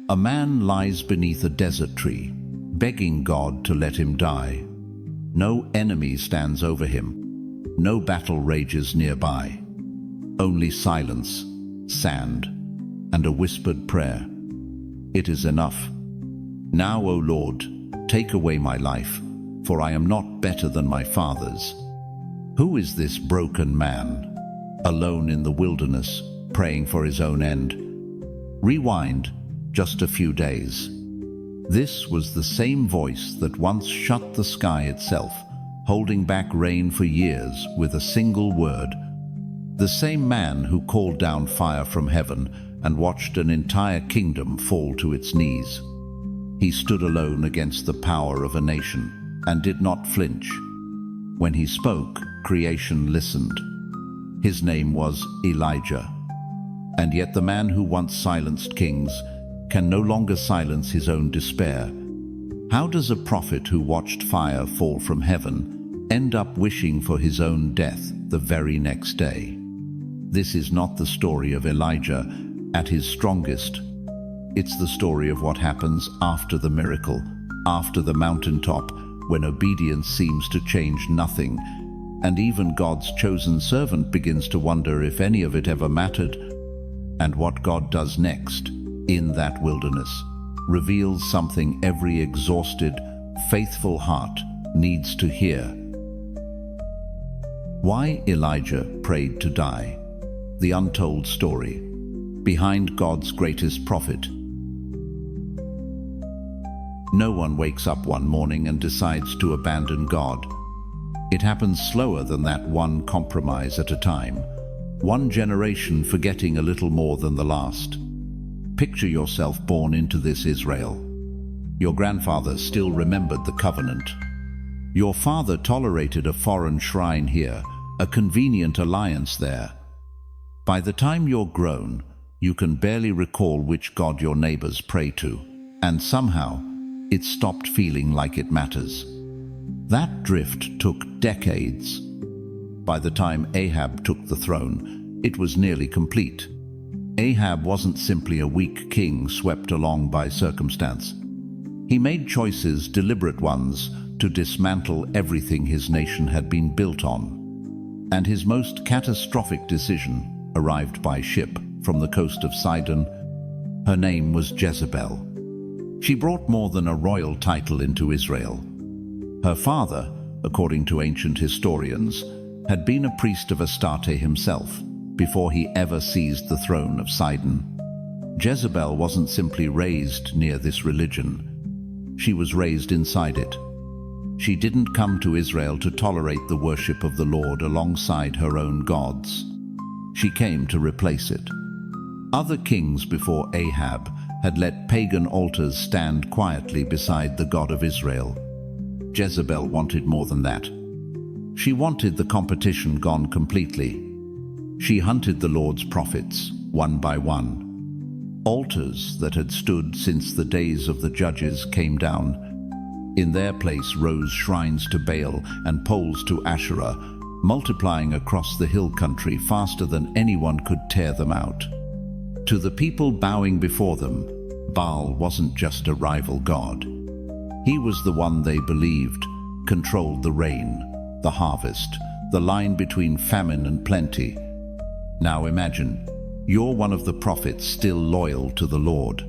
A man lies beneath a desert tree, begging God to let him die. No enemy stands over him. No battle rages nearby. Only silence, sand, and a whispered prayer. It is enough. Now, O Lord, take away my life, for I am not better than my fathers. Who is this broken man, alone in the wilderness, praying for his own end? Rewind just a few days. This was the same voice that once shut the sky itself, holding back rain for years with a single word. The same man who called down fire from heaven and watched an entire kingdom fall to its knees. He stood alone against the power of a nation and did not flinch. When he spoke, creation listened. His name was Elijah. And yet the man who once silenced kings can no longer silence his own despair. How does a prophet who watched fire fall from heaven end up wishing for his own death the very next day? This is not the story of Elijah at his strongest. It's the story of what happens after the miracle, after the mountaintop, when obedience seems to change nothing, and even God's chosen servant begins to wonder if any of it ever mattered. And what God does next, in that wilderness, reveals something every exhausted, faithful heart needs to hear. Why Elijah prayed to die. The untold story behind God's greatest prophet. No one wakes up one morning and decides to abandon God. It happens slower than that, one compromise at a time, one generation forgetting a little more than the last. Picture yourself born into this Israel. Your grandfather still remembered the covenant. Your father tolerated a foreign shrine here, a convenient alliance there. By the time you're grown, you can barely recall which God your neighbors pray to, and somehow it stopped feeling like it matters. That drift took decades. By the time Ahab took the throne, it was nearly complete. Ahab wasn't simply a weak king swept along by circumstance. He made choices, deliberate ones, to dismantle everything his nation had been built on. And his most catastrophic decision arrived by ship from the coast of Sidon. Her name was Jezebel. She brought more than a royal title into Israel. Her father, according to ancient historians, had been a priest of Astarte himself before he ever seized the throne of Sidon. Jezebel wasn't simply raised near this religion. She was raised inside it. She didn't come to Israel to tolerate the worship of the Lord alongside her own gods. She came to replace it. Other kings before Ahab had let pagan altars stand quietly beside the God of Israel. Jezebel wanted more than that. She wanted the competition gone completely. She hunted the Lord's prophets, one by one. Altars that had stood since the days of the judges came down. In their place rose shrines to Baal and poles to Asherah, multiplying across the hill country faster than anyone could tear them out. To the people bowing before them, Baal wasn't just a rival god. He was the one they believed controlled the rain, the harvest, the line between famine and plenty. Now imagine, you're one of the prophets still loyal to the Lord.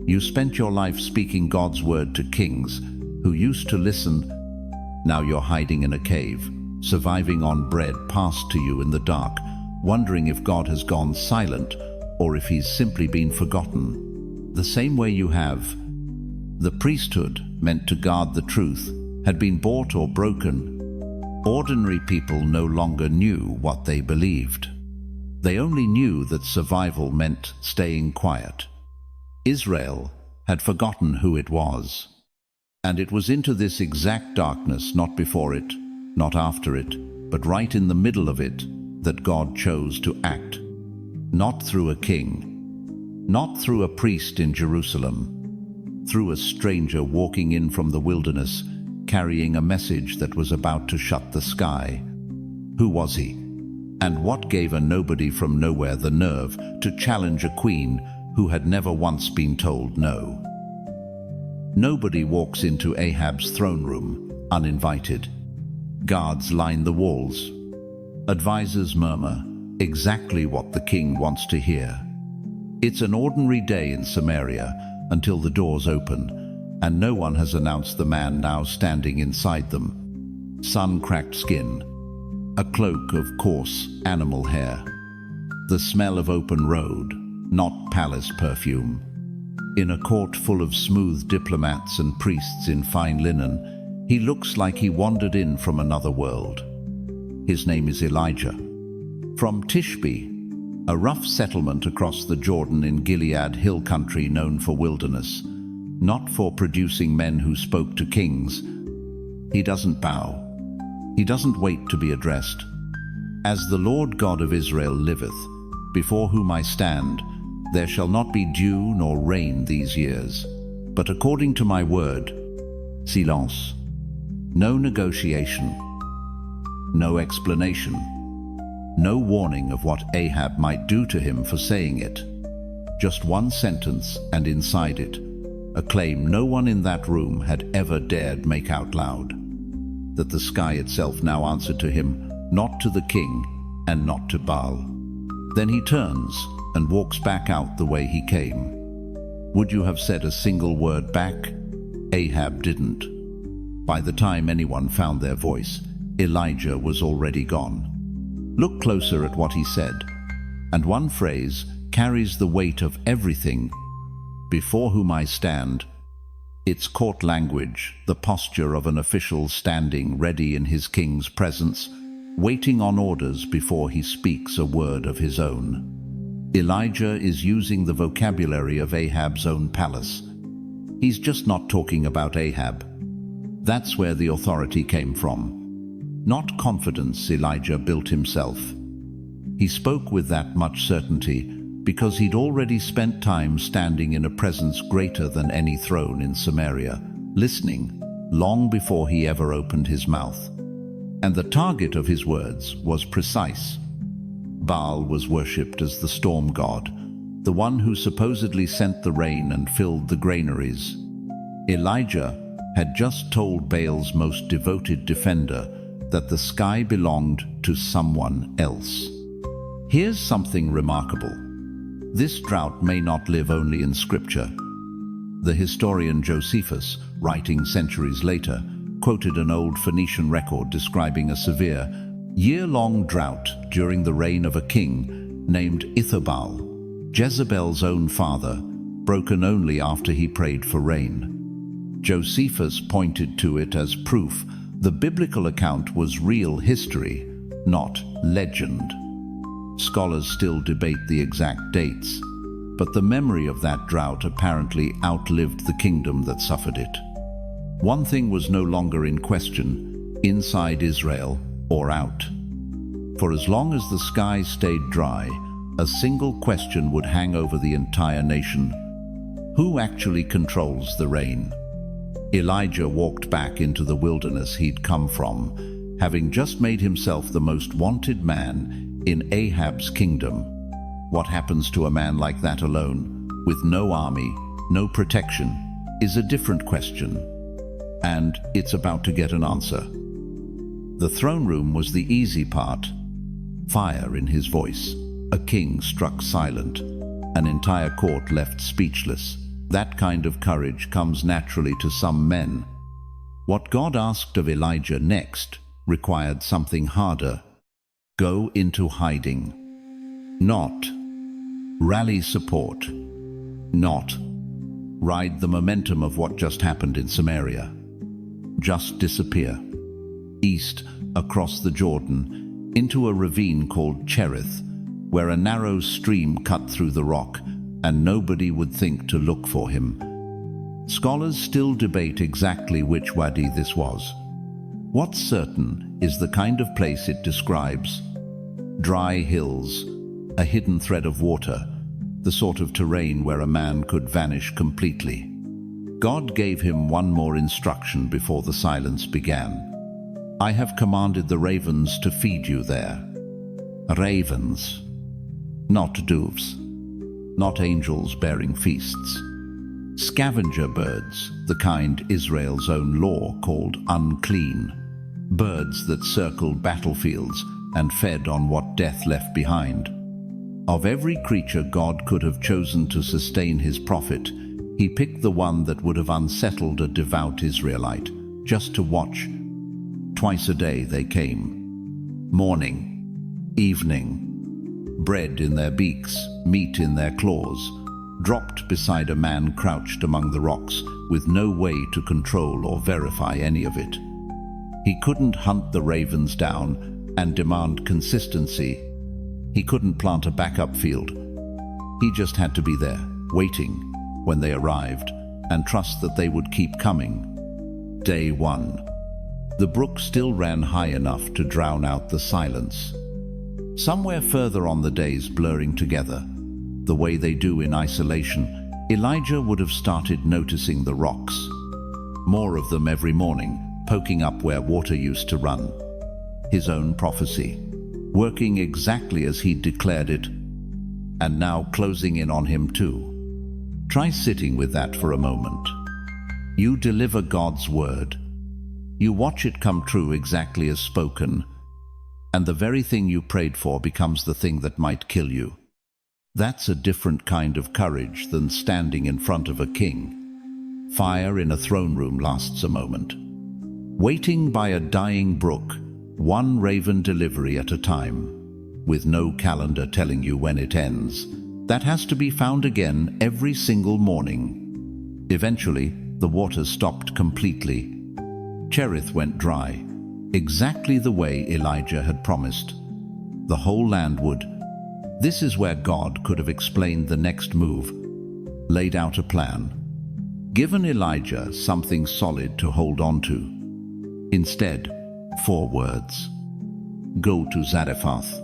You spent your life speaking God's word to kings who used to listen. Now you're hiding in a cave, surviving on bread passed to you in the dark, wondering if God has gone silent or if he's simply been forgotten. The same way you have. The priesthood, meant to guard the truth, had been bought or broken. Ordinary people no longer knew what they believed. They only knew that survival meant staying quiet. Israel had forgotten who it was. And it was into this exact darkness, not before it, not after it, but right in the middle of it, that God chose to act. Not through a king, not through a priest in Jerusalem, through a stranger walking in from the wilderness, carrying a message that was about to shut the sky. Who was he? And what gave a nobody from nowhere the nerve to challenge a queen who had never once been told no. Nobody walks into Ahab's throne room uninvited. Guards line the walls. Advisors murmur exactly what the king wants to hear. It's an ordinary day in Samaria until the doors open, and no one has announced the man now standing inside them. Sun-cracked skin, a cloak of coarse animal hair, the smell of open road, not palace perfume. In a court full of smooth diplomats and priests in fine linen, he looks like he wandered in from another world. His name is Elijah. From Tishbe, a rough settlement across the Jordan in Gilead hill country known for wilderness, not for producing men who spoke to kings. He doesn't bow. He doesn't wait to be addressed. As the Lord God of Israel liveth, before whom I stand, there shall not be dew nor rain these years, but according to my word, silence. No negotiation, no explanation, no warning of what Ahab might do to him for saying it. Just one sentence, and inside it, a claim no one in that room had ever dared make out loud. That the sky itself now answered to him, not to the king, and not to Baal. Then he turns and walks back out the way he came. Would you have said a single word back? Ahab didn't. By the time anyone found their voice, Elijah was already gone. Look closer at what he said, and one phrase carries the weight of everything. Before whom I stand. It's court language, the posture of an official standing ready in his king's presence, waiting on orders before he speaks a word of his own. Elijah is using the vocabulary of Ahab's own palace. He's just not talking about Ahab. That's where the authority came from. Not confidence Elijah built himself. He spoke with that much certainty because he'd already spent time standing in a presence greater than any throne in Samaria, listening, long before he ever opened his mouth. And the target of his words was precise. Baal was worshipped as the storm god, the one who supposedly sent the rain and filled the granaries. Elijah had just told Baal's most devoted defender that the sky belonged to someone else. Here's something remarkable. This drought may not live only in scripture. The historian Josephus, writing centuries later, quoted an old Phoenician record describing a severe, year-long drought during the reign of a king named Ithobal, Jezebel's own father, broken only after he prayed for rain. Josephus pointed to it as proof the biblical account was real history, not legend. Scholars still debate the exact dates, but the memory of that drought apparently outlived the kingdom that suffered it. One thing was no longer in question, inside Israel or out. For as long as the sky stayed dry, a single question would hang over the entire nation. Who actually controls the rain? Elijah walked back into the wilderness he'd come from, having just made himself the most wanted man in Ahab's kingdom. What happens to a man like that alone, with no army, no protection, is a different question. And it's about to get an answer. The throne room was the easy part. Fire in his voice. A king struck silent. An entire court left speechless. That kind of courage comes naturally to some men. What God asked of Elijah next required something harder. Go into hiding. Not rally support. Not ride the momentum of what just happened in Samaria. Just disappear. East, across the Jordan, into a ravine called Cherith, where a narrow stream cut through the rock, and nobody would think to look for him. Scholars still debate exactly which wadi this was. What's certain is the kind of place it describes. Dry hills, a hidden thread of water, the sort of terrain where a man could vanish completely. God gave him one more instruction before the silence began. I have commanded the ravens to feed you there. Ravens, not doves. not angels bearing feasts. Scavenger birds, the kind Israel's own law called unclean. Birds that circled battlefields and fed on what death left behind. Of every creature God could have chosen to sustain his prophet, he picked the one that would have unsettled a devout Israelite, just to watch. Twice a day they came. Morning, evening. Bread in their beaks, meat in their claws, dropped beside a man crouched among the rocks with no way to control or verify any of it. He couldn't hunt the ravens down and demand consistency. He couldn't plant a backup field. He just had to be there, waiting when they arrived, and trust that they would keep coming. Day 1. The brook still ran high enough to drown out the silence. Somewhere further on, the days blurring together, the way they do in isolation, Elijah would have started noticing the rocks. More of them every morning, poking up where water used to run. His own prophecy, working exactly as he'd declared it, and now closing in on him too. Try sitting with that for a moment. You deliver God's word. You watch it come true exactly as spoken, and the very thing you prayed for becomes the thing that might kill you. That's a different kind of courage than standing in front of a king. Fire in a throne room lasts a moment. Waiting by a dying brook, one raven delivery at a time, with no calendar telling you when it ends, that has to be found again every single morning. Eventually, the water stopped completely. Cherith went dry, exactly the way Elijah had promised. The whole land would. This is where God could have explained the next move, laid out a plan, given Elijah something solid to hold on to. Instead, 4 words. Go to Zarephath,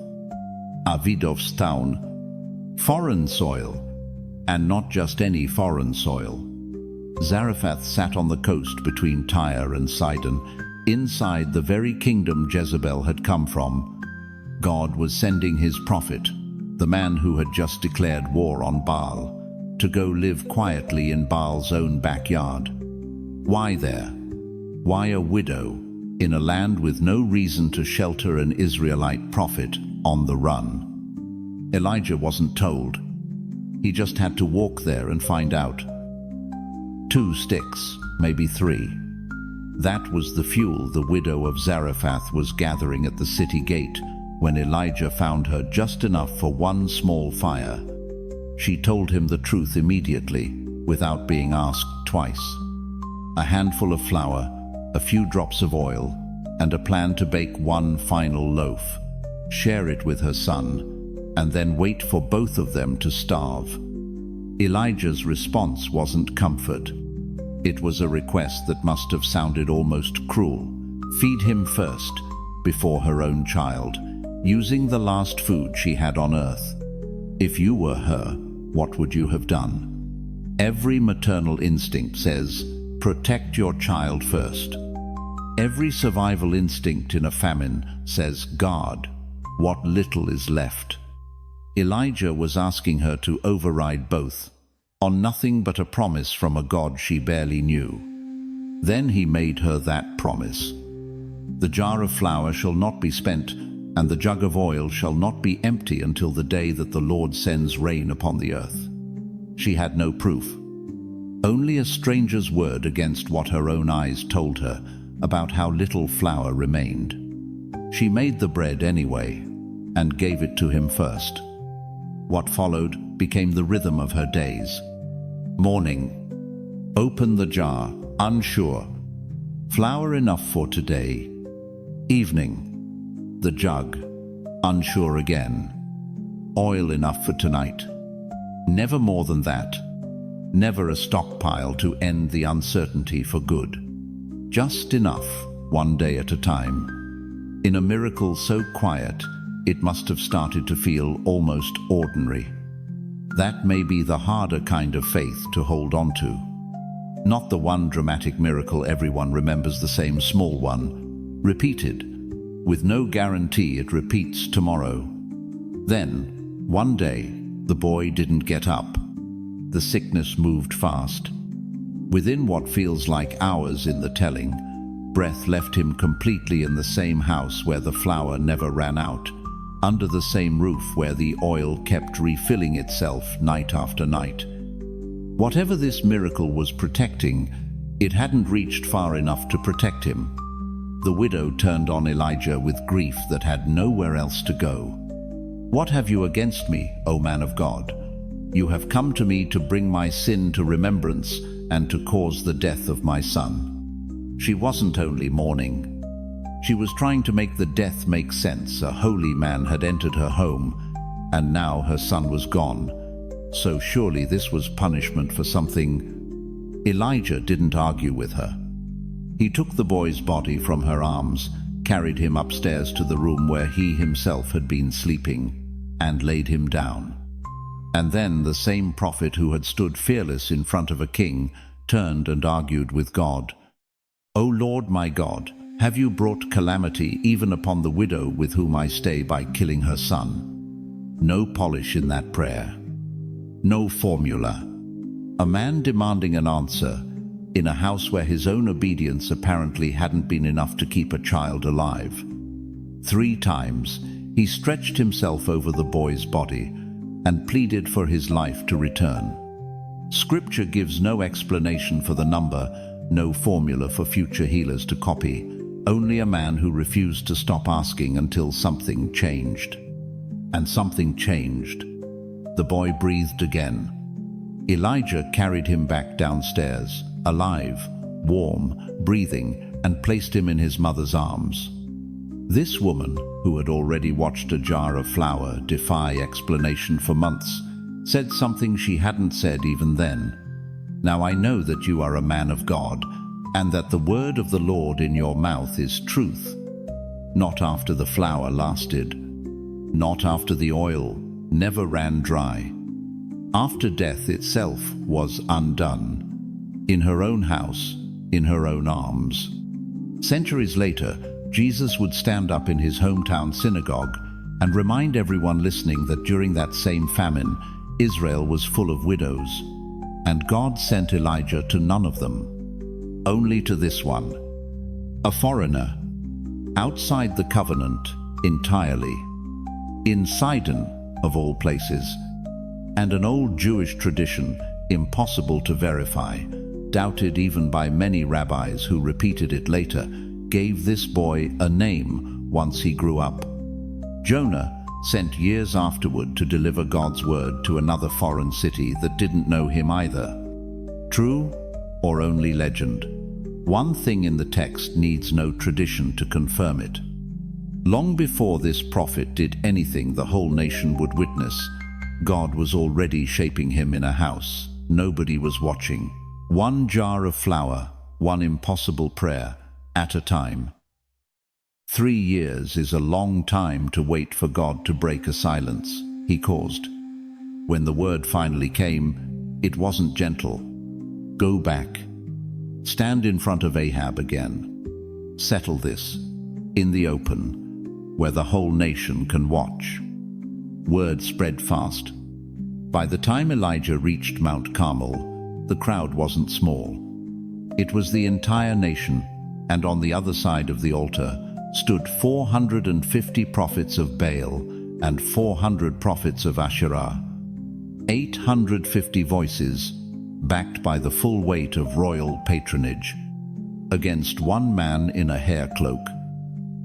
Avidov's town, foreign soil, and not just any foreign soil. Zarephath sat on the coast between Tyre and Sidon, inside the very kingdom Jezebel had come from. God was sending his prophet, the man who had just declared war on Baal, to go live quietly in Baal's own backyard. Why there? Why a widow in a land with no reason to shelter an Israelite prophet on the run? Elijah wasn't told. He just had to walk there and find out. 2 sticks, maybe 3. That was the fuel the widow of Zarephath was gathering at the city gate when Elijah found her just enough for one small fire. She told him the truth immediately, without being asked twice. A handful of flour, a few drops of oil, and a plan to bake one final loaf, share it with her son, and then wait for both of them to starve. Elijah's response wasn't comfort. It was a request that must have sounded almost cruel. Feed him first, before her own child, using the last food she had on earth. If you were her, what would you have done? Every maternal instinct says, protect your child first. Every survival instinct in a famine says, guard what little is left. Elijah was asking her to override both, on nothing but a promise from a God she barely knew. Then he made her that promise. The jar of flour shall not be spent, and the jug of oil shall not be empty until the day that the Lord sends rain upon the earth. She had no proof, only a stranger's word against what her own eyes told her about how little flour remained. She made the bread anyway, and gave it to him first. What followed became the rhythm of her days. Morning. Open the jar, unsure. Flour enough for today. Evening. The jug, unsure again. Oil enough for tonight. Never more than that. Never a stockpile to end the uncertainty for good. Just enough, one day at a time. In a miracle so quiet, it must have started to feel almost ordinary. That may be the harder kind of faith to hold on to. Not the one dramatic miracle everyone remembers, the same small one, repeated, with no guarantee it repeats tomorrow. Then, one day, The boy didn't get up. The sickness moved fast. Within what feels like hours in the telling, breath left him completely in the same house where the flour never ran out, under the same roof where the oil kept refilling itself night after night. Whatever this miracle was protecting, it hadn't reached far enough to protect him. The widow turned on Elijah with grief that had nowhere else to go. "What have you against me, O man of God? You have come to me to bring my sin to remembrance and to cause the death of my son." She wasn't only mourning. She was trying to make the death make sense. A holy man had entered her home, and now her son was gone. So surely this was punishment for something. Elijah didn't argue with her. He took the boy's body from her arms, carried him upstairs to the room where he himself had been sleeping, and laid him down. And then the same prophet who had stood fearless in front of a king turned and argued with God. "O Lord my God, have you brought calamity even upon the widow with whom I stay by killing her son?" No polish in that prayer. No formula. A man demanding an answer in a house where his own obedience apparently hadn't been enough to keep a child alive. 3 times he stretched himself over the boy's body and pleaded for his life to return. Scripture gives no explanation for the number, no formula for future healers to copy, only a man who refused to stop asking until something changed. And something changed. The boy breathed again. Elijah carried him back downstairs, alive, warm, breathing, and placed him in his mother's arms. This woman, who had already watched a jar of flour defy explanation for months, said something she hadn't said even then. "Now I know that you are a man of God, and that the word of the Lord in your mouth is truth." Not after the flour lasted. Not after the oil never ran dry. After death itself was undone. In her own house, in her own arms. Centuries later, Jesus would stand up in his hometown synagogue and remind everyone listening that during that same famine, Israel was full of widows, and God sent Elijah to none of them, only to this one, a foreigner, outside the covenant entirely, in Sidon, of all places, and an old Jewish tradition impossible to verify, doubted even by many rabbis who repeated it later, gave this boy a name once he grew up. Jonah, sent years afterward to deliver God's word to another foreign city that didn't know him either. True or only legend? One thing in the text needs no tradition to confirm it. Long before this prophet did anything the whole nation would witness, God was already shaping him in a house. Nobody was watching. 1 jar of flour, 1 impossible prayer, at a time. 3 years is a long time to wait for God to break a silence he caused. When the word finally came, it wasn't gentle. Go back. Stand in front of Ahab again. Settle this, in the open, where the whole nation can watch. Word spread fast. By the time Elijah reached Mount Carmel, the crowd wasn't small. It was the entire nation, and on the other side of the altar stood 450 prophets of Baal and 400 prophets of Asherah. 850 voices, backed by the full weight of royal patronage, against one man in a hair cloak.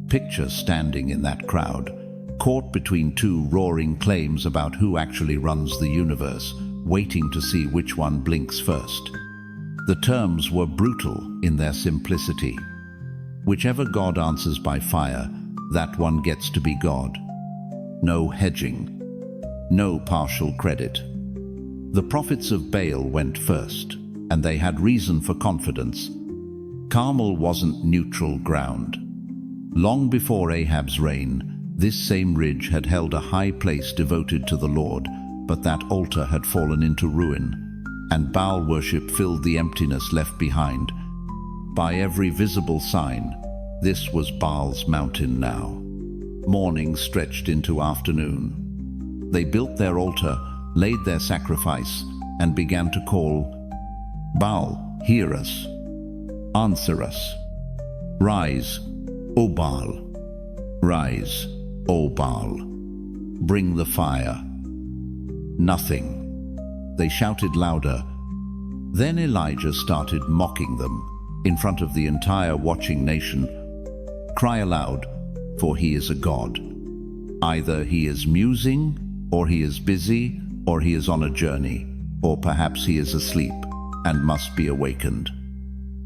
Picture standing in that crowd, caught between 2 roaring claims about who actually runs the universe, waiting to see which one blinks first. The terms were brutal in their simplicity. Whichever God answers by fire, that one gets to be God. No hedging. No partial credit. The prophets of Baal went first, and they had reason for confidence. Carmel wasn't neutral ground. Long before Ahab's reign, this same ridge had held a high place devoted to the Lord, but that altar had fallen into ruin, and Baal worship filled the emptiness left behind. By every visible sign, this was Baal's mountain now. Morning stretched into afternoon. They built their altar, laid their sacrifice, and began to call, "Baal, hear us. Answer us. Rise, O Baal. Rise, O Baal. Bring the fire." Nothing. They shouted louder. Then Elijah started mocking them in front of the entire watching nation. "Cry aloud, for he is a god. Either he is musing, or he is busy, or he is on a journey, or perhaps he is asleep and must be awakened."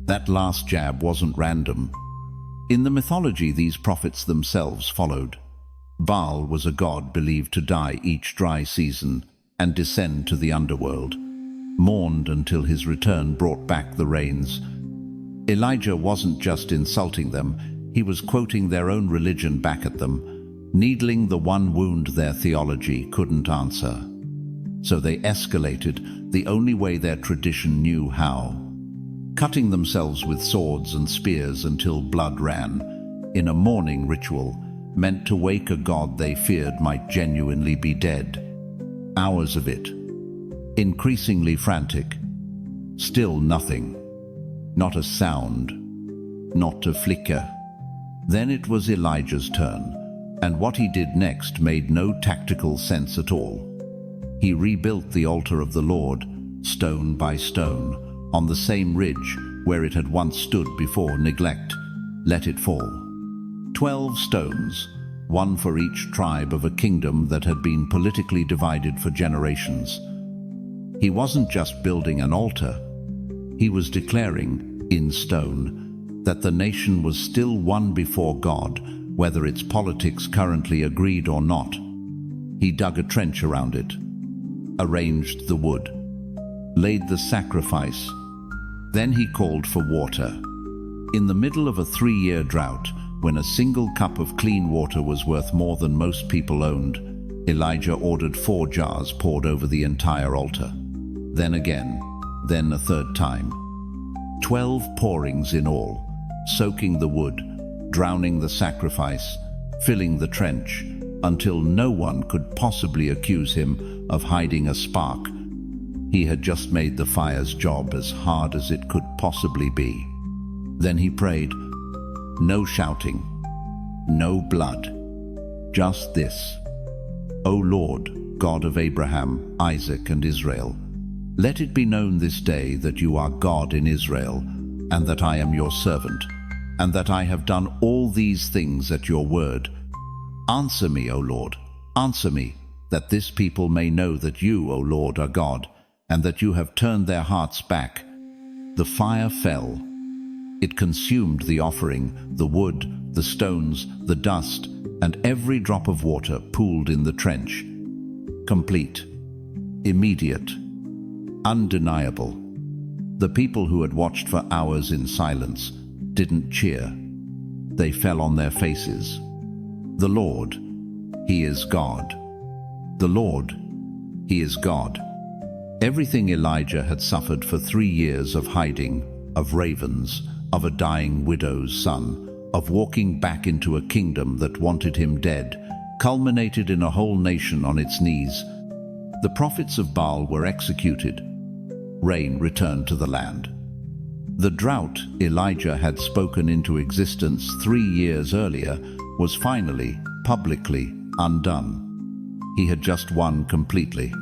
That last jab wasn't random. In the mythology these prophets themselves followed. Baal was a god believed to die each dry season and descend to the underworld, mourned until his return brought back the rains. Elijah wasn't just insulting them, he was quoting their own religion back at them, needling the one wound their theology couldn't answer. So they escalated the only way their tradition knew how, cutting themselves with swords and spears until blood ran, in a mourning ritual meant to wake a god they feared might genuinely be dead. Hours of it, increasingly frantic. Still nothing. Not a sound. Not a flicker. Then it was Elijah's turn, and what he did next made no tactical sense at all. He rebuilt the altar of the Lord, stone by stone, on the same ridge where it had once stood before neglect. Let it fall. 12 stones, one for each tribe of a kingdom that had been politically divided for generations. He wasn't just building an altar. He was declaring, in stone, that the nation was still one before God, whether its politics currently agreed or not. He dug a trench around it, arranged the wood, laid the sacrifice. Then he called for water. In the middle of a 3-year drought, when a single cup of clean water was worth more than most people owned, Elijah ordered 4 jars poured over the entire altar. Then again, then a third time. 12 pourings in all, soaking the wood, drowning the sacrifice, filling the trench, until no one could possibly accuse him of hiding a spark. He had just made the fire's job as hard as it could possibly be. Then he prayed, no shouting, no blood, just this. O Lord, God of Abraham, Isaac, and Israel, let it be known this day that you are God in Israel, and that I am your servant, and that I have done all these things at your word. Answer me, O Lord, answer me, that this people may know that you, O Lord, are God, and that you have turned their hearts back. The fire fell. It consumed the offering, the wood, the stones, the dust, and every drop of water pooled in the trench. Complete, immediate, undeniable. The people who had watched for hours in silence didn't cheer. They fell on their faces. The Lord, He is God. The Lord, He is God. Everything Elijah had suffered for 3 years of hiding, of ravens, of a dying widow's son, of walking back into a kingdom that wanted him dead, culminated in a whole nation on its knees. The prophets of Baal were executed. Rain returned to the land. The drought Elijah had spoken into existence 3 years earlier was finally, publicly, undone. He had just won completely.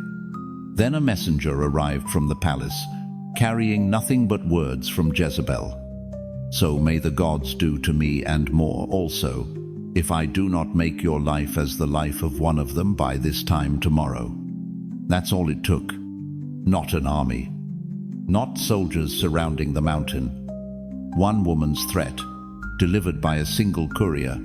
Then a messenger arrived from the palace, carrying nothing but words from Jezebel. So may the gods do to me and more also, if I do not make your life as the life of one of them by this time tomorrow. That's all it took. Not an army. Not soldiers surrounding the mountain. One woman's threat, delivered by a single courier.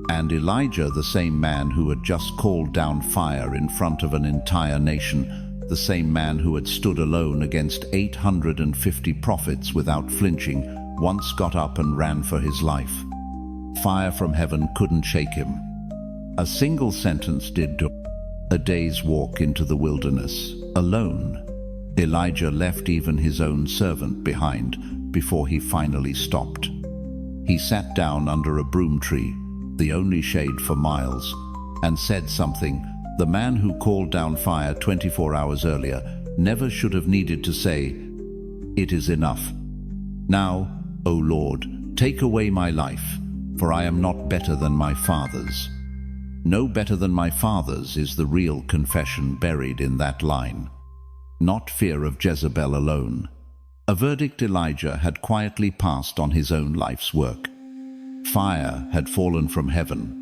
And Elijah, the same man who had just called down fire in front of an entire nation, the same man who had stood alone against 850 prophets without flinching, once got up and ran for his life. Fire from heaven couldn't shake him. A single sentence did. A day's walk into the wilderness, alone. Elijah left even his own servant behind before he finally stopped. He sat down under a broom tree, the only shade for miles, and said something The man who called down fire 24 hours earlier never should have needed to say, "It is enough. Now, O Lord, take away my life, for I am not better than my fathers." No better than my fathers is the real confession buried in that line. Not fear of Jezebel alone. A verdict Elijah had quietly passed on his own life's work. Fire had fallen from heaven.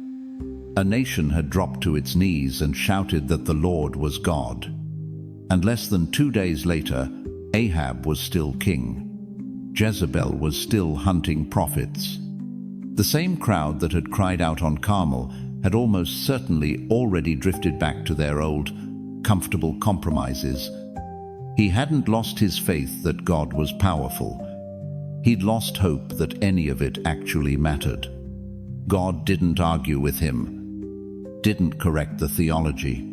A nation had dropped to its knees and shouted that the Lord was God. And less than 2 days later, Ahab was still king. Jezebel was still hunting prophets. The same crowd that had cried out on Carmel had almost certainly already drifted back to their old, comfortable compromises. He hadn't lost his faith that God was powerful. He'd lost hope that any of it actually mattered. God didn't argue with him, didn't correct the theology,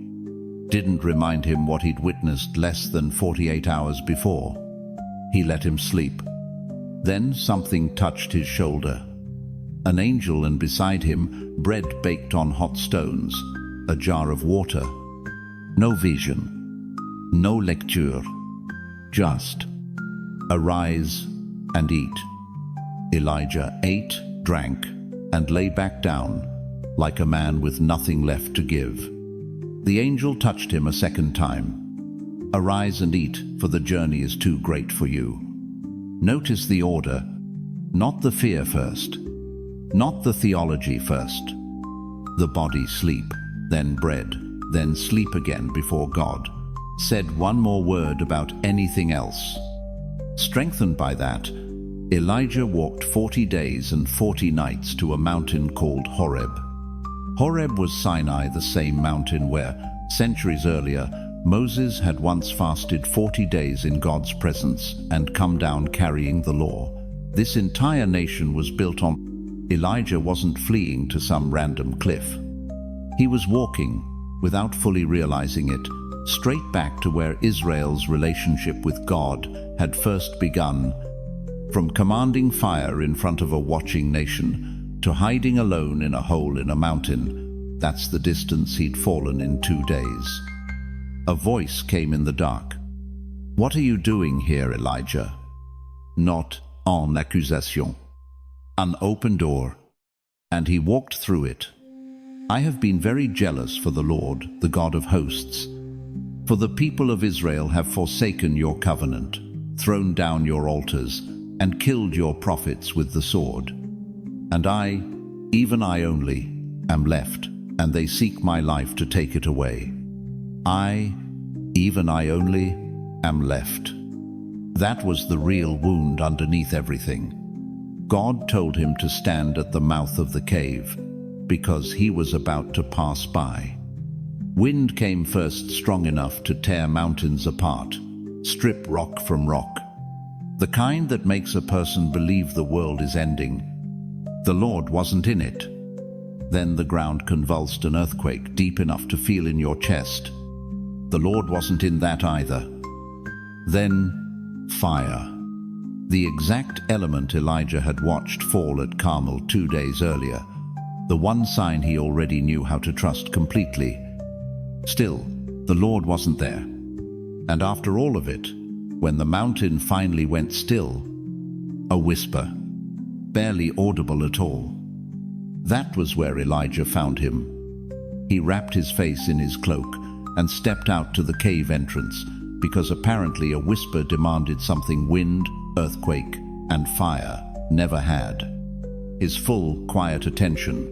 didn't remind him what he'd witnessed less than 48 hours before. He let him sleep. Then something touched his shoulder. An angel, and beside him, bread baked on hot stones, a jar of water. No vision, no lecture, just, "Arise and eat." Elijah ate, drank, and lay back down, like a man with nothing left to give. The angel touched him a second time. "Arise and eat, for the journey is too great for you." Notice the order. Not the fear first. Not the theology first. The body sleep, then bread, then sleep again before God. Said one more word about anything else. Strengthened by that, Elijah walked 40 days and 40 nights to a mountain called Horeb. Horeb was Sinai, the same mountain where, centuries earlier, Moses had once fasted 40 days in God's presence and come down carrying the law. This entire nation was built on. Elijah wasn't fleeing to some random cliff. He was walking, without fully realizing it, straight back to where Israel's relationship with God had first begun. From commanding fire in front of a watching nation to hiding alone in a hole in a mountain, that's the distance he'd fallen in 2 days. A voice came in the dark. "What are you doing here, Elijah?" Not en accusation. An open door, and he walked through it. "I have been very jealous for the Lord, the God of hosts. For the people of Israel have forsaken your covenant, thrown down your altars, and killed your prophets with the sword. And I, even I only, am left, and they seek my life to take it away. I, even I only, am left." That was the real wound underneath everything. God told him to stand at the mouth of the cave, because he was about to pass by. Wind came first strong enough to tear mountains apart, strip rock from rock. The kind that makes a person believe the world is ending. The Lord wasn't in it. Then the ground convulsed, an earthquake deep enough to feel in your chest. The Lord wasn't in that either. Then, fire. The exact element Elijah had watched fall at Carmel 2 days earlier. The one sign he already knew how to trust completely. Still, the Lord wasn't there. And after all of it, when the mountain finally went still, a whisper, barely audible at all. That was where Elijah found him. He wrapped his face in his cloak and stepped out to the cave entrance, because apparently a whisper demanded something wind, earthquake, and fire never had. His full, quiet attention.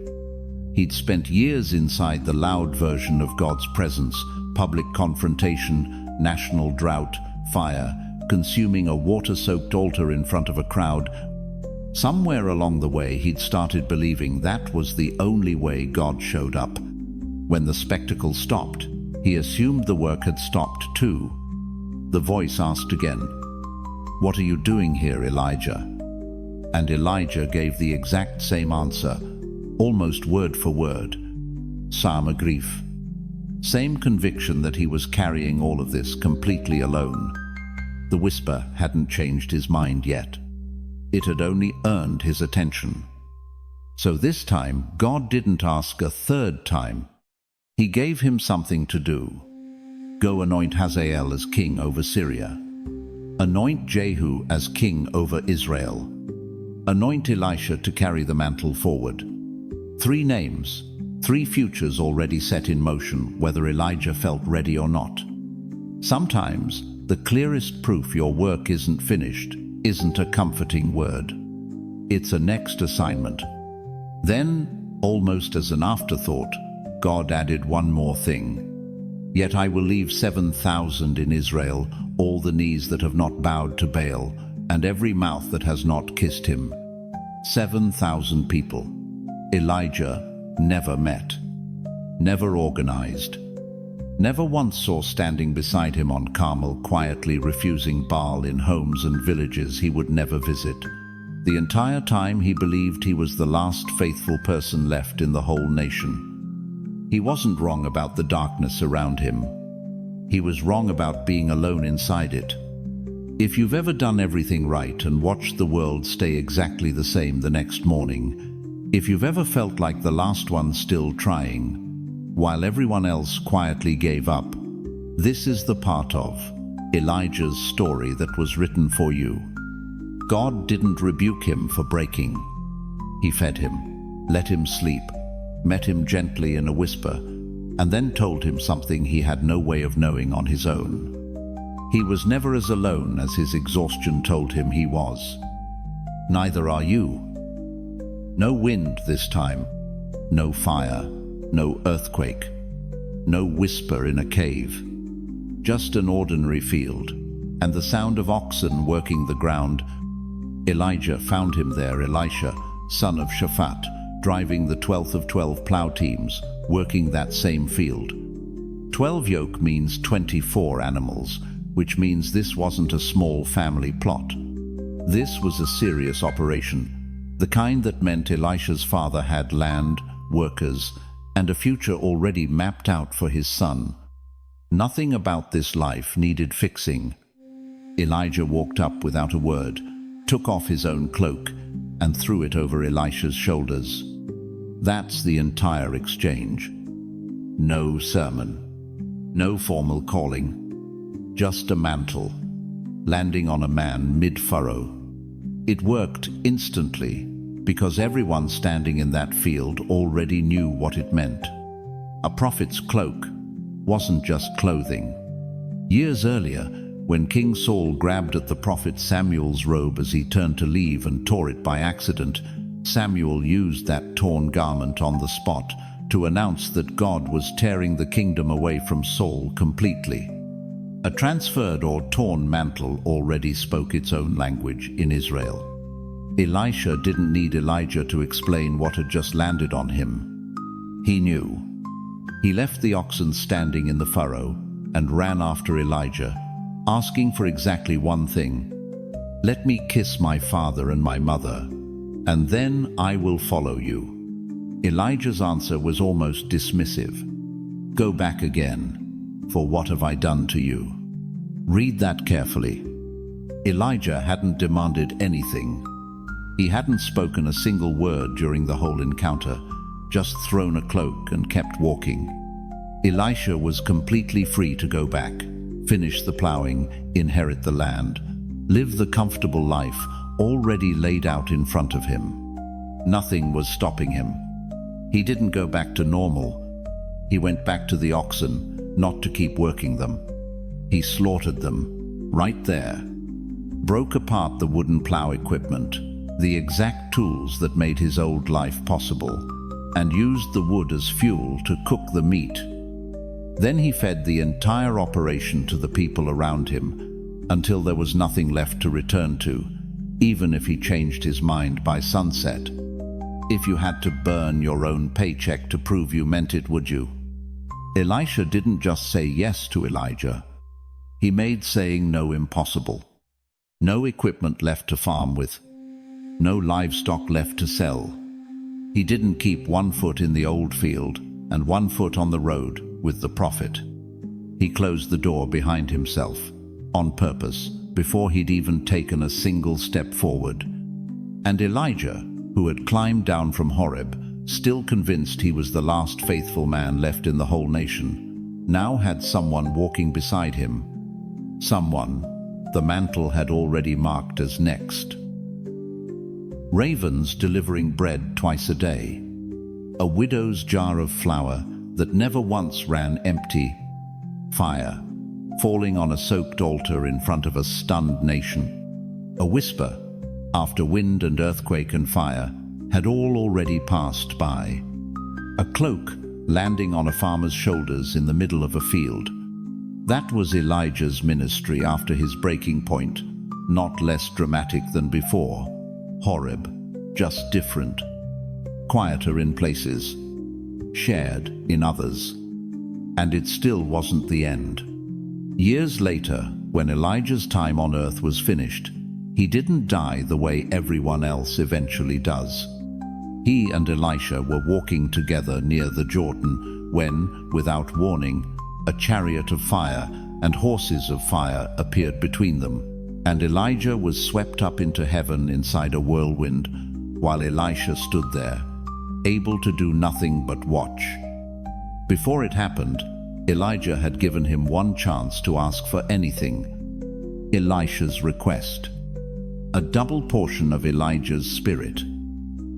He'd spent years inside the loud version of God's presence, public confrontation, national drought, fire, consuming a water-soaked altar in front of a crowd. Somewhere along the way, he'd started believing that was the only way God showed up. When the spectacle stopped, he assumed the work had stopped too. The voice asked again, "What are you doing here, Elijah?" And Elijah gave the exact same answer, almost word for word. Same grief. Same conviction that he was carrying all of this completely alone. The whisper hadn't changed his mind yet. It had only earned his attention. So this time, God didn't ask a third time. He gave him something to do. Go anoint Hazael as king over Syria. Anoint Jehu as king over Israel. Anoint Elisha to carry the mantle forward. 3 names, 3 futures already set in motion, whether Elijah felt ready or not. Sometimes, the clearest proof your work isn't finished isn't a comforting word. It's a next assignment. Then, almost as an afterthought, God added one more thing. Yet I will leave 7,000 in Israel, all the knees that have not bowed to Baal, and every mouth that has not kissed him. 7,000 people. Elijah never met, never organized, never once saw standing beside him on Carmel quietly refusing Baal in homes and villages he would never visit. The entire time he believed he was the last faithful person left in the whole nation. He wasn't wrong about the darkness around him. He was wrong about being alone inside it. If you've ever done everything right and watched the world stay exactly the same the next morning, if you've ever felt like the last one still trying, while everyone else quietly gave up, this is the part of Elijah's story that was written for you. God didn't rebuke him for breaking. He fed him, let him sleep, met him gently in a whisper, and then told him something he had no way of knowing on his own. He was never as alone as his exhaustion told him he was. Neither are you. No wind this time, no fire, no earthquake, no whisper in a cave. Just an ordinary field, and the sound of oxen working the ground. Elijah found him there, Elisha, son of Shaphat, driving the 12th of 12 plow teams, working that same field. 12 yoke means 24 animals, which means this wasn't a small family plot. This was a serious operation, the kind that meant Elisha's father had land, workers, and a future already mapped out for his son. Nothing about this life needed fixing. Elijah walked up without a word, took off his own cloak, and threw it over Elisha's shoulders. That's the entire exchange. No sermon, no formal calling, just a mantle, landing on a man mid-furrow. It worked instantly, because everyone standing in that field already knew what it meant. A prophet's cloak wasn't just clothing. Years earlier, when King Saul grabbed at the prophet Samuel's robe as he turned to leave and tore it by accident, Samuel used that torn garment on the spot to announce that God was tearing the kingdom away from Saul completely. A transferred or torn mantle already spoke its own language in Israel. Elisha didn't need Elijah to explain what had just landed on him. He knew. He left the oxen standing in the furrow and ran after Elijah, asking for exactly one thing: "Let me kiss my father and my mother, and then I will follow you." Elijah's answer was almost dismissive. "Go back again, for what have I done to you?" Read that carefully. Elijah hadn't demanded anything. He hadn't spoken a single word during the whole encounter, just thrown a cloak and kept walking. Elisha was completely free to go back, finish the plowing, inherit the land, live the comfortable life already laid out in front of him. Nothing was stopping him. He didn't go back to normal. He went back to the oxen, not to keep working them. He slaughtered them, right there. Broke apart the wooden plow equipment, the exact tools that made his old life possible, and used the wood as fuel to cook the meat. Then he fed the entire operation to the people around him, until there was nothing left to return to, even if he changed his mind by sunset. If you had to burn your own paycheck to prove you meant it, would you? Elisha didn't just say yes to Elijah. He made saying no impossible. No equipment left to farm with. No livestock left to sell. He didn't keep 1 foot in the old field and 1 foot on the road with the prophet. He closed the door behind himself, on purpose, before he'd even taken a single step forward. And Elijah, who had climbed down from Horeb, still convinced he was the last faithful man left in the whole nation, now had someone walking beside him. Someone the mantle had already marked as next. Ravens delivering bread twice a day. A widow's jar of flour that never once ran empty. Fire falling on a soaked altar in front of a stunned nation. A whisper after wind and earthquake and fire had all already passed by. A cloak landing on a farmer's shoulders in the middle of a field. That was Elijah's ministry after his breaking point, not less dramatic than before. Horeb, just different. Quieter in places, shared in others. And it still wasn't the end. Years later, when Elijah's time on earth was finished, he didn't die the way everyone else eventually does. He and Elisha were walking together near the Jordan when, without warning, a chariot of fire and horses of fire appeared between them, and Elijah was swept up into heaven inside a whirlwind, while Elisha stood there, able to do nothing but watch. Before it happened, Elijah had given him one chance to ask for anything. Elisha's request. A double portion of Elijah's spirit.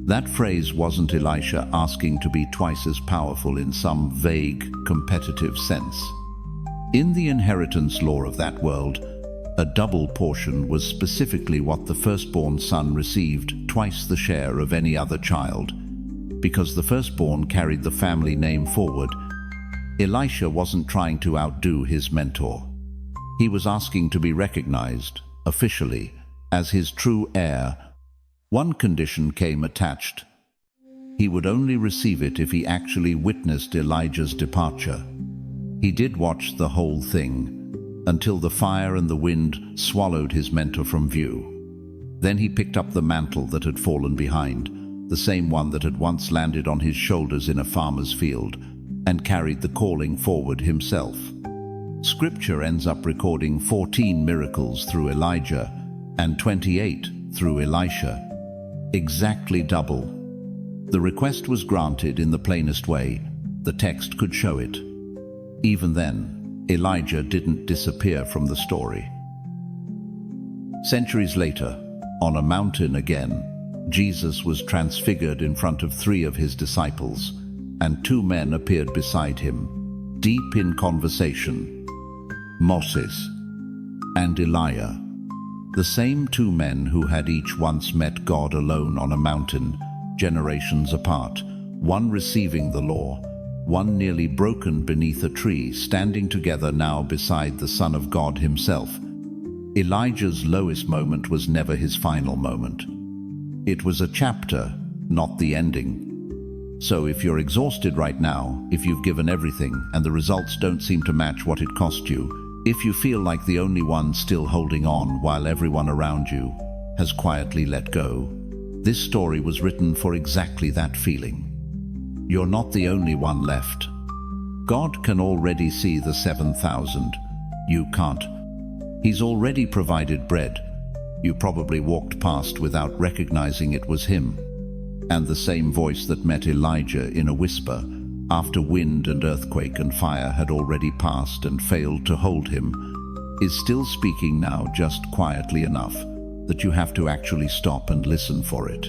That phrase wasn't Elisha asking to be twice as powerful in some vague, competitive sense. In the inheritance law of that world, a double portion was specifically what the firstborn son received, twice the share of any other child. Because the firstborn carried the family name forward, Elisha wasn't trying to outdo his mentor. He was asking to be recognized, officially, as his true heir. One condition came attached. He would only receive it if he actually witnessed Elijah's departure. He did watch the whole thing, until the fire and the wind swallowed his mentor from view. Then he picked up the mantle that had fallen behind, the same one that had once landed on his shoulders in a farmer's field, and carried the calling forward himself. Scripture ends up recording 14 miracles through Elijah and 28 through Elisha. Exactly double. The request was granted in the plainest way. The text could show it. Even then, Elijah didn't disappear from the story. Centuries later, on a mountain again, Jesus was transfigured in front of 3 of his disciples, and 2 men appeared beside him, deep in conversation. Moses and Elijah. The same 2 men who had each once met God alone on a mountain, generations apart, one receiving the law, one nearly broken beneath a tree, standing together now beside the Son of God himself. Elijah's lowest moment was never his final moment. It was a chapter, not the ending. So if you're exhausted right now, if you've given everything and the results don't seem to match what it cost you, if you feel like the only one still holding on while everyone around you has quietly let go, this story was written for exactly that feeling. You're not the only one left. God can already see the 7,000. You can't. He's already provided bread. You probably walked past without recognizing it was him. And the same voice that met Elijah in a whisper, after wind and earthquake and fire had already passed and failed to hold him, is still speaking now, just quietly enough that you have to actually stop and listen for it.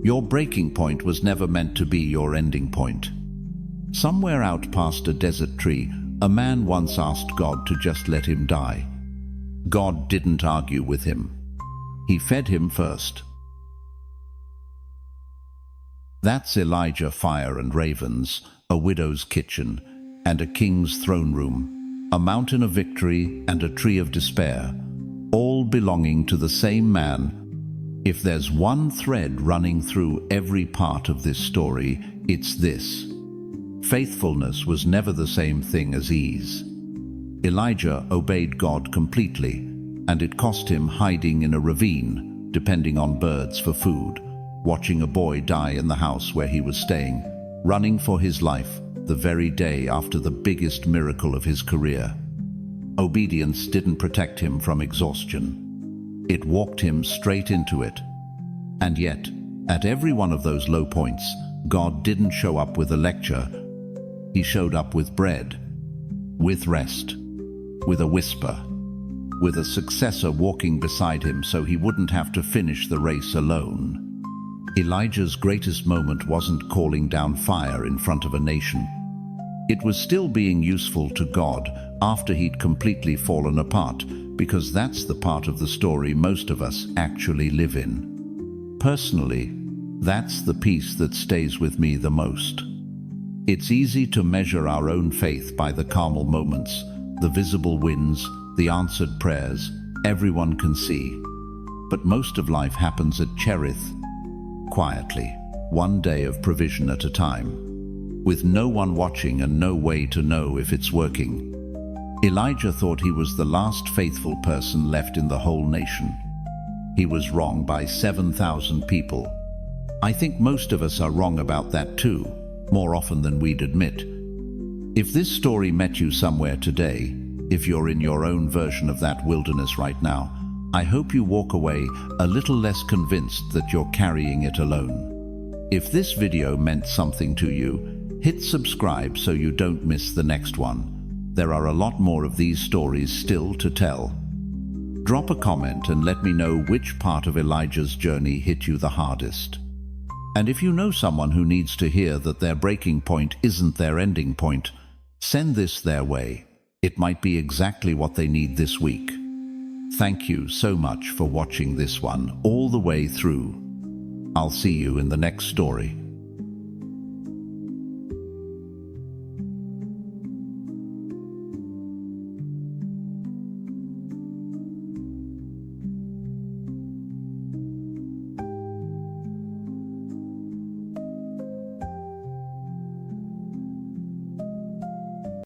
Your breaking point was never meant to be your ending point. Somewhere out past a desert tree, a man once asked God to just let him die. God didn't argue with him. He fed him first. That's Elijah, fire and ravens, a widow's kitchen, and a king's throne room, a mountain of victory and a tree of despair, all belonging to the same man. If there's one thread running through every part of this story, it's this. Faithfulness was never the same thing as ease. Elijah obeyed God completely, and it cost him hiding in a ravine, depending on birds for food, watching a boy die in the house where he was staying, running for his life the very day after the biggest miracle of his career. Obedience didn't protect him from exhaustion. It walked him straight into it. And yet, at every one of those low points, God didn't show up with a lecture. He showed up with bread, with rest, with a whisper, with a successor walking beside him so he wouldn't have to finish the race alone. Elijah's greatest moment wasn't calling down fire in front of a nation. It was still being useful to God after he'd completely fallen apart, because that's the part of the story most of us actually live in. Personally, that's the piece that stays with me the most. It's easy to measure our own faith by the Carmel moments, the visible wins, the answered prayers everyone can see. But most of life happens at Cherith, quietly, one day of provision at a time, with no one watching and no way to know if it's working. Elijah thought he was the last faithful person left in the whole nation. He was wrong by 7,000 people. I think most of us are wrong about that too, more often than we'd admit. If this story met you somewhere today, if you're in your own version of that wilderness right now, I hope you walk away a little less convinced that you're carrying it alone. If this video meant something to you, hit subscribe so you don't miss the next one. There are a lot more of these stories still to tell. Drop a comment and let me know which part of Elijah's journey hit you the hardest. And if you know someone who needs to hear that their breaking point isn't their ending point, send this their way. It might be exactly what they need this week. Thank you so much for watching this one all the way through. I'll see you in the next story.